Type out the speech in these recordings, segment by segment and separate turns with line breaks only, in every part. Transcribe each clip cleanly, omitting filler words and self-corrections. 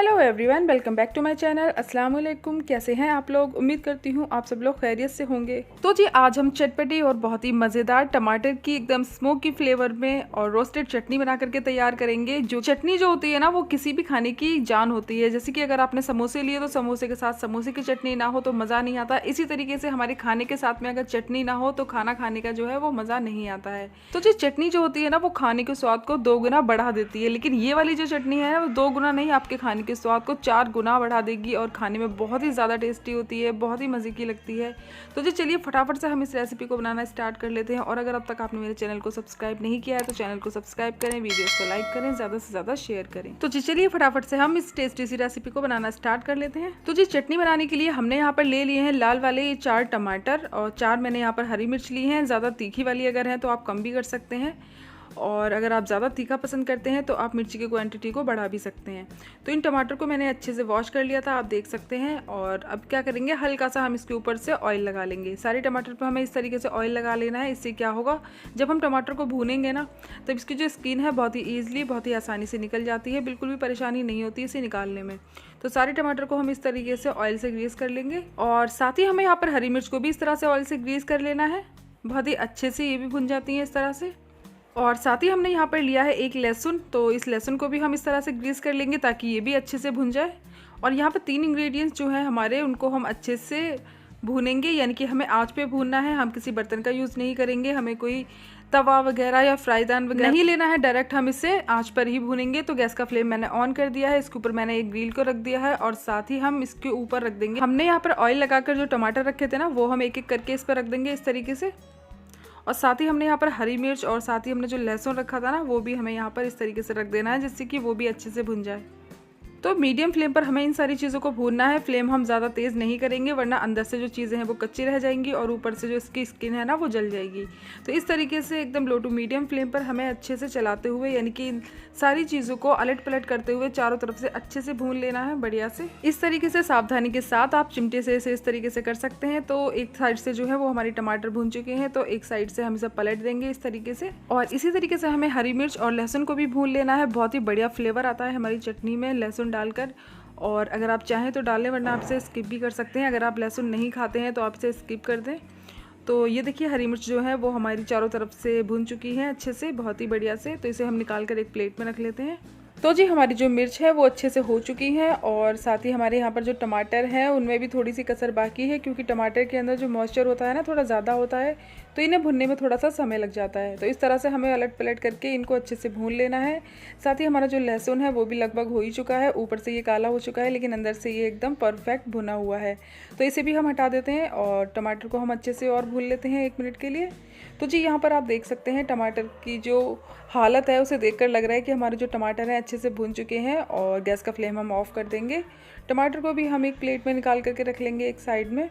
Hello everyone, welcome back to my channel. अस्सलाम वालेकुम। कैसे हैं आप लोग? उम्मीद करती हूँ आप सब लोग खैरियत से होंगे। तो जी आज हम चटपटी और बहुत ही मज़ेदार टमाटर की एकदम स्मोकी फ्लेवर में और रोस्टेड चटनी बना करके तैयार करेंगे। जो चटनी जो होती है ना, वो किसी भी खाने की जान होती है। जैसे कि अगर आपने समोसे लिए तो समोसे के साथ समोसे की चटनी ना हो तो मज़ा नहीं आता। इसी तरीके से हमारे खाने के साथ में अगर चटनी ना हो तो खाना खाने का जो है वो मज़ा नहीं आता है। तो जी चटनी जो होती है ना, वो खाने के स्वाद को 2 गुना बढ़ा देती है। लेकिन ये वाली जो चटनी है वो 2 गुना नहीं, आपके खाने के स्वाद को 4 गुना बढ़ा देगी और खाने में बहुत ही ज़्यादा टेस्टी होती है, बहुत ही मज़े की लगती है। तो जी चलिए फटाफट से हम इस रेसिपी को बनाना स्टार्ट कर लेते हैं। और अगर अब तक आपने मेरे चैनल को सब्सक्राइब नहीं किया है तो चैनल को सब्सक्राइब करें, वीडियोस को लाइक करें, ज़्यादा से ज़्यादा शेयर करें। तो जी चलिए फटाफट से हम इस टेस्टी सी रेसिपी को बनाना स्टार्ट कर लेते हैं। तो जी चटनी बनाने के लिए हमने यहाँ पर ले लिए हैं लाल वाले 4 टमाटर और 4 मैंने यहाँ पर हरी मिर्च ली हैं। ज़्यादा तीखी वाली अगर है तो आप कम भी कर सकते हैं, और अगर आप ज़्यादा तीखा पसंद करते हैं तो आप मिर्ची की क्वांटिटी को बढ़ा भी सकते हैं। तो इन टमाटर को मैंने अच्छे से वॉश कर लिया था, आप देख सकते हैं। और अब क्या करेंगे, हल्का सा हम इसके ऊपर से ऑयल लगा लेंगे। सारे टमाटर पर हमें इस तरीके से ऑयल लगा लेना है। इससे क्या होगा, जब हम टमाटर को भूनेंगे ना, तब इसकी जो स्किन है बहुत ही ईजिली, बहुत ही आसानी से निकल जाती है। बिल्कुल भी परेशानी नहीं होती इसे निकालने में। तो सारे टमाटर को हम इस तरीके से ऑयल से ग्रीस कर लेंगे। और साथ ही हमें यहाँ पर हरी मिर्च को भी इस तरह से ऑयल से ग्रीस कर लेना है। बहुत ही अच्छे से ये भी भुन जाती हैं इस तरह से। और साथ ही हमने यहाँ पर लिया है एक लहसुन, तो इस लहसुन को भी हम इस तरह से ग्रीस कर लेंगे ताकि ये भी अच्छे से भुन जाए। और यहाँ पर 3 इंग्रेडिएंट्स जो हैं हमारे, उनको हम अच्छे से भूनेंगे, यानी कि हमें आंच पे भूनना है। हम किसी बर्तन का यूज़ नहीं करेंगे, हमें कोई तवा वगैरह या फ्राईदान वगैरह नहीं लेना है, डायरेक्ट हम इसे आंच पर ही भूनेंगे। तो गैस का फ्लेम मैंने ऑन कर दिया है, इसके ऊपर मैंने एक ग्रिल को रख दिया है और साथ ही हम इसके ऊपर रख देंगे। हमने यहाँ पर ऑयल लगाकर जो टमाटर रखे थे ना, वो हम एक एक करके इस पर रख देंगे इस तरीके से। और साथ ही हमने यहाँ पर हरी मिर्च और साथ ही हमने जो लहसुन रखा था ना, वो भी हमें यहाँ पर इस तरीके से रख देना है, जिससे कि वो भी अच्छे से भुन जाए। तो मीडियम फ्लेम पर हमें इन सारी चीज़ों को भूनना है। फ्लेम हम ज़्यादा तेज़ नहीं करेंगे, वरना अंदर से जो चीज़ें हैं वो कच्ची रह जाएंगी और ऊपर से जो इसकी स्किन है ना, वो जल जाएगी। तो इस तरीके से एकदम लो टू मीडियम फ्लेम पर हमें अच्छे से चलाते हुए, यानी कि सारी चीज़ों को अलट पलट करते हुए चारों तरफ से अच्छे से भून लेना है बढ़िया से। इस तरीके से सावधानी के साथ आप चिमटे से इसे इस तरीके से कर सकते हैं। तो एक साइड से जो है वो हमारी टमाटर भून चुके हैं, तो एक साइड से हम इसे पलट देंगे इस तरीके से। और इसी तरीके से हमें हरी मिर्च और लहसुन को भी भून लेना है। बहुत ही बढ़िया फ्लेवर आता है हमारी चटनी में लहसुन डालकर। और अगर आप चाहें तो डालें, वरना आप इसे स्किप भी कर सकते हैं। अगर आप लहसुन नहीं खाते हैं तो आप इसे स्किप कर दें। तो ये देखिए हरी मिर्च जो है वो हमारी चारों तरफ से भुन चुकी है अच्छे से, बहुत ही बढ़िया से। तो इसे हम निकाल कर एक प्लेट में रख लेते हैं। तो जी हमारी जो मिर्च है वो अच्छे से हो चुकी है और साथ ही हमारे यहाँ पर जो टमाटर हैं उनमें भी थोड़ी सी कसर बाकी है, क्योंकि टमाटर के अंदर जो मॉइस्चर होता है ना, थोड़ा ज़्यादा होता है, तो इन्हें भुनने में थोड़ा सा समय लग जाता है। तो इस तरह से हमें अलट पलट करके इनको अच्छे से भून लेना है। साथ ही हमारा जो लहसुन है वो भी लगभग हो ही चुका है, ऊपर से ये काला हो चुका है लेकिन अंदर से ये एकदम परफेक्ट भुना हुआ है। तो इसे भी हम हटा देते हैं और टमाटर को हम अच्छे से और भून लेते हैं 1 मिनट के लिए। तो जी यहाँ पर आप देख सकते हैं टमाटर की जो हालत है उसे देखकर लग रहा है कि हमारे जो टमाटर हैं अच्छे से भून चुके हैं। और गैस का फ्लेम हम ऑफ कर देंगे। टमाटर को भी हम एक प्लेट में निकाल करके रख लेंगे एक साइड में,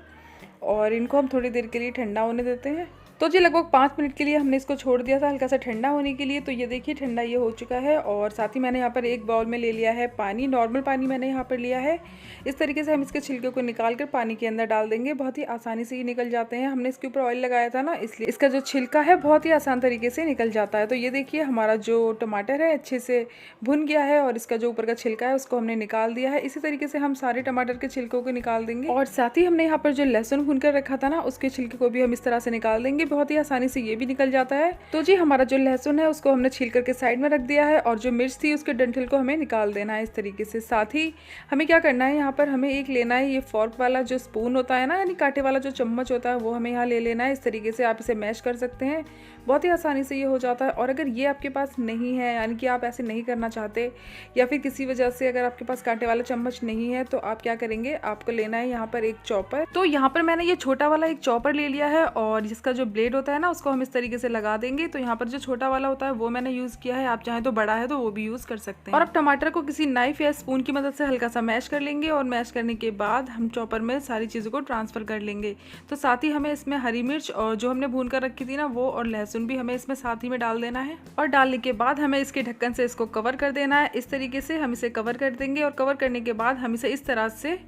और इनको हम थोड़ी देर के लिए ठंडा होने देते हैं। तो जी लगभग 5 मिनट के लिए हमने इसको छोड़ दिया था हल्का सा ठंडा होने के लिए। तो ये देखिए ठंडा ये हो चुका है। और साथ ही मैंने यहाँ पर एक बाउल में ले लिया है पानी, नॉर्मल पानी मैंने यहाँ पर लिया है। इस तरीके से हम इसके छिलके को निकाल कर पानी के अंदर डाल देंगे, बहुत ही आसानी से ये निकल जाते हैं। हमने इसके ऊपर ऑयल लगाया था ना, इसलिए इसका जो छिलका है बहुत ही आसान तरीके से निकल जाता है। तो ये देखिए हमारा जो टमाटर है अच्छे से भुन गया है और इसका जो ऊपर का छिलका है उसको हमने निकाल दिया है। इसी तरीके से हम सारे टमाटर के छिलकों को निकाल देंगे। और साथ ही हमने यहाँ पर जो लहसुन भून कर रखा था ना, उसके छिलके को भी हम इस तरह से निकाल देंगे, बहुत ही आसानी से ये भी निकल जाता है। तो जी हमारा जो लहसुन है उसको हमने छील करके साइड में रख दिया है और जो मिर्च थी उसके डंठल को हमें निकाल देना है इस तरीके से। साथ ही हमें क्या करना है, यहाँ पर हमें एक लेना है ये फॉर्क वाला जो स्पून होता है ना, यानी कांटे वाला जो चम्मच होता है, वो हमें यहाँ ले लेना है। इस तरीके से आप इसे मैश कर सकते हैं, बहुत ही आसानी से ये हो जाता है। और अगर ये आपके पास नहीं है, यानी कि आप ऐसे नहीं करना चाहते, या फिर किसी वजह से अगर आपके पास कांटे वाला चम्मच नहीं है, तो आप क्या करेंगे, आपको लेना है यहाँ पर एक चॉपर। तो यहाँ पर मैंने ये छोटा वाला एक चॉपर ले लिया है और जिसका जो ब्लेड होता है ना, उसको हम इस तरीके से लगा देंगे। तो यहाँ पर जो छोटा वाला होता है वो मैंने यूज़ किया है, आप चाहें तो बड़ा है तो वो भी यूज़ कर सकते हैं। और अब टमाटर को किसी नाइफ या स्पून की मदद से हल्का सा मैश कर लेंगे और मैश करने के बाद हम चॉपर में सारी चीज़ों को ट्रांसफ़र कर लेंगे। तो साथ ही हमें इसमें हरी मिर्च और जो हमने भून कर रखी थी ना वो, और लहसुन भी हमें इसमें साथ ही में डाल देना है। और डालने के बाद हमें इसके ढक्कन से इसको कवर कर देना है। इस तरीके से हम इसे कवर कर देंगे और कवर करने के बाद हम इसे इस तरह से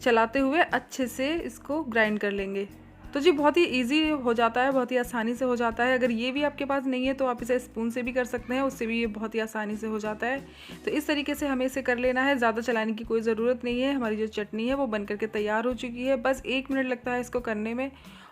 चलाते हुए अच्छे से इसको ग्राइंड कर लेंगे। तो जी बहुत ही ईजी हो जाता है, बहुत ही आसानी से हो जाता है। अगर ये भी आपके पास नहीं है तो आप इसे स्पून से भी कर सकते हैं, उससे भी ये बहुत ही आसानी से हो जाता है। तो इस तरीके से हमें इसे कर लेना है, ज़्यादा चलाने की कोई ज़रूरत नहीं है। हमारी जो चटनी है वो बन करके तैयार हो चुकी है, बस 1 मिनट लगता है इसको करने में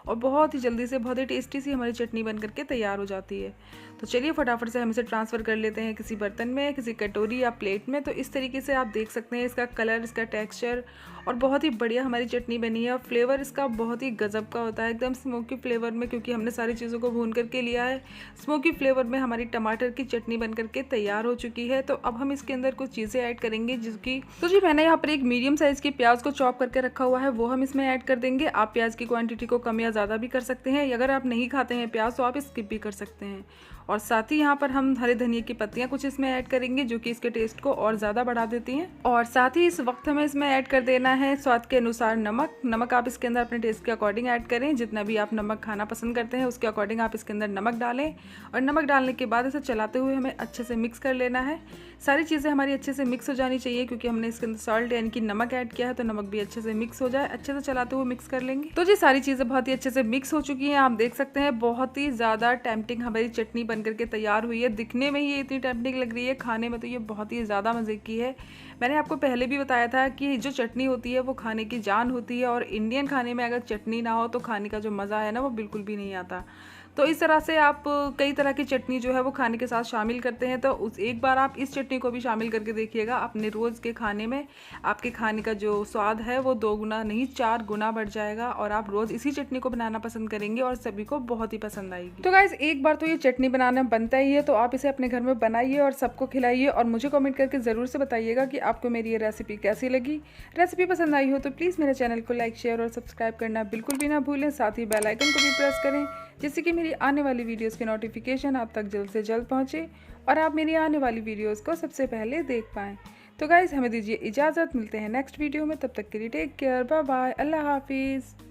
और बहुत ही जल्दी से बहुत ही टेस्टी सी हमारी चटनी बन करके तैयार हो जाती है। तो चलिए फटाफट से हम इसे ट्रांसफ़र कर लेते हैं किसी बर्तन में, किसी कटोरी या प्लेट में। तो इस तरीके से आप देख सकते हैं इसका कलर, इसका टेक्सचर और बहुत ही बढ़िया हमारी चटनी बनी है। और फ्लेवर इसका बहुत ही गजब का होता है, एकदम स्मोकी फ्लेवर में, क्योंकि हमने सारी चीज़ों को भून करके लिया है। स्मोकी फ्लेवर में हमारी टमाटर की चटनी बन करके तैयार हो चुकी है। तो अब हम इसके अंदर कुछ चीज़ें ऐड करेंगे जिसकी, तो जी मैंने यहाँ पर एक मीडियम साइज़ की प्याज को चॉप करके रखा हुआ है, वो हम इसमें ऐड कर देंगे। आप प्याज की क्वांटिटी को कम या ज़्यादा भी कर सकते हैं। अगर आप नहीं खाते हैं प्याज तो आप स्किप भी कर सकते हैं। और साथ ही यहाँ पर हम हरे धनिया की पत्तियाँ कुछ इसमें ऐड करेंगे जो कि इसके टेस्ट को और ज़्यादा बढ़ा देती हैं। और साथ ही इस वक्त हमें इसमें ऐड कर देना है स्वाद के अनुसार नमक। नमक आप इसके अंदर अपने टेस्ट के अकॉर्डिंग ऐड करें, जितना भी आप नमक खाना पसंद करते हैं उसके अकॉर्डिंग आप इसके अंदर नमक डालें। और नमक डालने के बाद इसे चलाते हुए हमें अच्छे से मिक्स कर लेना है। सारी चीज़ें हमारी अच्छे से मिक्स हो जानी चाहिए, क्योंकि हमने इसके अंदर सॉल्ट यानी कि नमक ऐड किया है, तो नमक भी अच्छे से मिक्स हो जाए। अच्छे से चलाते हुए मिक्स कर लेंगे। तो जी सारी चीज़ें बहुत ही अच्छे से मिक्स हो चुकी हैं, आप देख सकते हैं। बहुत ही ज़्यादा टेम्पटिंग हमारी चटनी बन करके तैयार हुई है। दिखने में ही ये इतनी टेम्पटिंग लग रही है, खाने में तो ये बहुत ही ज़्यादा मज़े की है। मैंने आपको पहले भी बताया था कि जो चटनी होती है वो खाने की जान होती है, और इंडियन खाने में अगर चटनी ना हो तो खाने का जो मज़ा है ना वो बिल्कुल भी नहीं आता। तो इस तरह से आप कई तरह की चटनी जो है वो खाने के साथ शामिल करते हैं, तो उस एक बार आप इस चटनी को भी शामिल करके देखिएगा अपने रोज़ के खाने में। आपके खाने का जो स्वाद है वो 2 गुना नहीं 4 गुना बढ़ जाएगा, और आप रोज़ इसी चटनी को बनाना पसंद करेंगे और सभी को बहुत ही पसंद आएगी। तो गाइस एक बार तो ये चटनी बनाना बनता ही है, तो आप इसे अपने घर में बनाइए और सबको खिलाइए, और मुझे कमेंट करके ज़रूर से बताइएगा कि आपको मेरी ये रेसिपी कैसी लगी। रेसिपी पसंद आई हो तो प्लीज़ मेरे चैनल को लाइक, शेयर और सब्सक्राइब करना बिल्कुल भी ना भूलें। साथ ही बेल आइकन को भी प्रेस करें, जिससे कि मेरी आने वाली वीडियोस के नोटिफिकेशन आप तक जल्द से जल्द पहुंचे और आप मेरी आने वाली वीडियोस को सबसे पहले देख पाएँ। तो गाइज़ हमें दीजिए इजाज़त, मिलते हैं नेक्स्ट वीडियो में। तब तक के लिए टेक केयर, बाय बाय, अल्लाह हाफिज़।